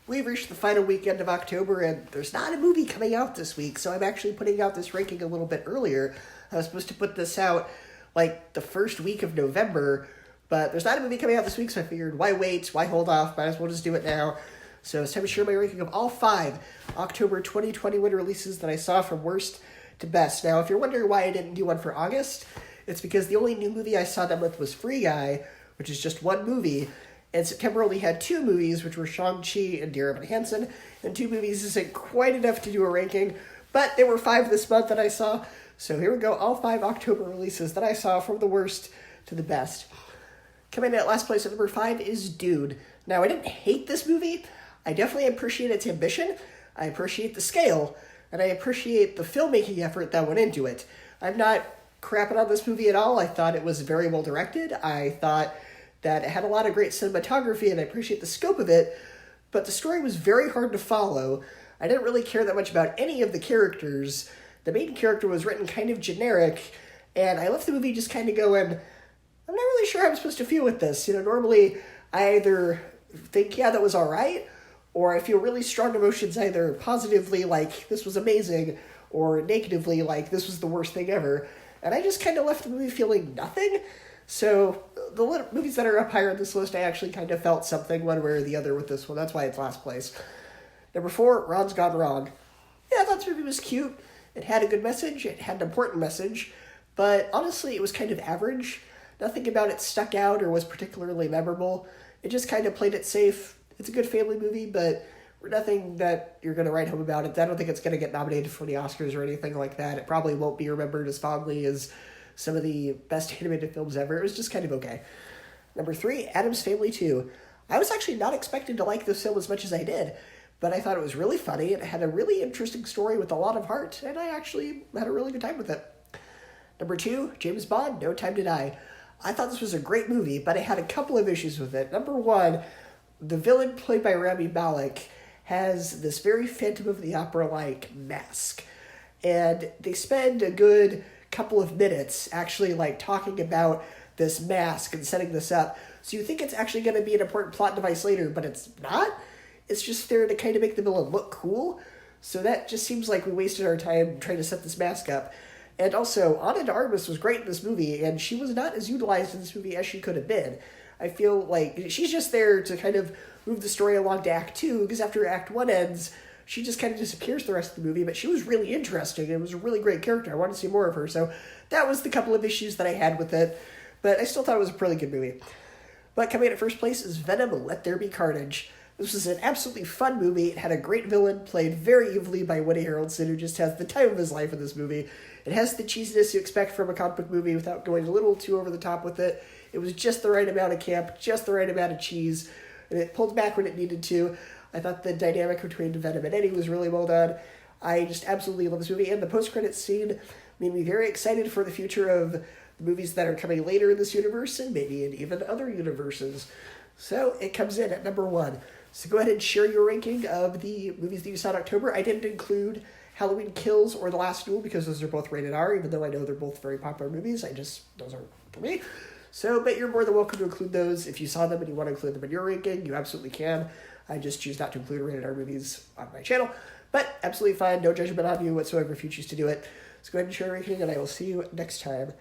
We've reached the final weekend of October, and there's not a movie coming out this week, so I'm actually putting out this ranking a little bit earlier. I was supposed to put this out, like, the first week of November, but there's not a movie coming out this week, so I figured, why wait? Why hold off? Might as well just do it now. So it's time to share my ranking of all 5 October 2021 releases that I saw from worst to best. Now, if you're wondering why I didn't do one for August, it's because the only new movie I saw that month was Free Guy, which is just one movie, and September only had 2 movies, which were Shang-Chi and Dear Evan Hansen, and 2 movies isn't quite enough to do a ranking, but there were 5 this month that I saw, so here we go, all 5 October releases that I saw from the worst to the best. Coming in at last place at number 5 is Dune. Now, I didn't hate this movie. I definitely appreciate its ambition, I appreciate the scale, and I appreciate the filmmaking effort that went into it. I'm not crapping on this movie at all. I thought it was very well directed. I thought that it had a lot of great cinematography, and I appreciate the scope of it, but the story was very hard to follow. I didn't really care that much about any of the characters. The main character was written kind of generic, and I left the movie just kind of going, I'm not really sure how I'm supposed to feel with this. Normally I either think, yeah, that was all right, or I feel really strong emotions either positively, like, this was amazing, or negatively, like, this was the worst thing ever. And I just kind of left the movie feeling nothing. So the movies that are up higher on this list, I actually kind of felt something one way or the other with this one. That's why it's last place. Number 4, Ron's Gone Wrong. Yeah, I thought this movie was cute. It had a good message. It had an important message. But honestly, it was kind of average. Nothing about it stuck out or was particularly memorable. It just kind of played it safe. It's a good family movie, but nothing that you're going to write home about it. I don't think it's going to get nominated for the Oscars or anything like that. It probably won't be remembered as fondly as some of the best animated films ever. It was just kind of okay. Number 3, Addams Family 2. I was actually not expecting to like this film as much as I did, but I thought it was really funny. It had a really interesting story with a lot of heart, and I actually had a really good time with it. Number 2, James Bond, No Time to Die. I thought this was a great movie, but I had a couple of issues with it. Number 1, the villain played by Rami Malek has this very Phantom of the Opera-like mask, and they spend a good couple of minutes actually like talking about this mask and setting this up. So you think it's actually going to be an important plot device later, but it's not. It's just there to kind of make the villain look cool. So that just seems like we wasted our time trying to set this mask up. And also, Ana de Armas was great in this movie, and she was not as utilized in this movie as she could have been. I feel like she's just there to kind of move the story along to Act 2, because after Act 1 ends, she just kind of disappears the rest of the movie, but she was really interesting. It was a really great character. I wanted to see more of her, so that was the couple of issues that I had with it, but I still thought it was a really good movie. But coming in at first place is Venom, Let There Be Carnage. This was an absolutely fun movie. It had a great villain, played very evilly by Woody Harrelson, who just has the time of his life in this movie. It has the cheesiness you expect from a comic book movie without going a little too over the top with it. It was just the right amount of camp, just the right amount of cheese, and it pulled back when it needed to. I thought the dynamic between Venom and Eddie was really well done. I just absolutely love this movie, and the post-credits scene made me very excited for the future of the movies that are coming later in this universe, and maybe in even other universes. So it comes in at number 1. So go ahead and share your ranking of the movies that you saw in October. I didn't include Halloween Kills or The Last Duel because those are both rated R, even though I know they're both very popular movies. Those aren't for me. So, but you're more than welcome to include those. If you saw them and you want to include them in your ranking, you absolutely can. I just choose not to include rated R movies on my channel. But absolutely fine. No judgment on you whatsoever if you choose to do it. So go ahead and share your ranking, and I will see you next time.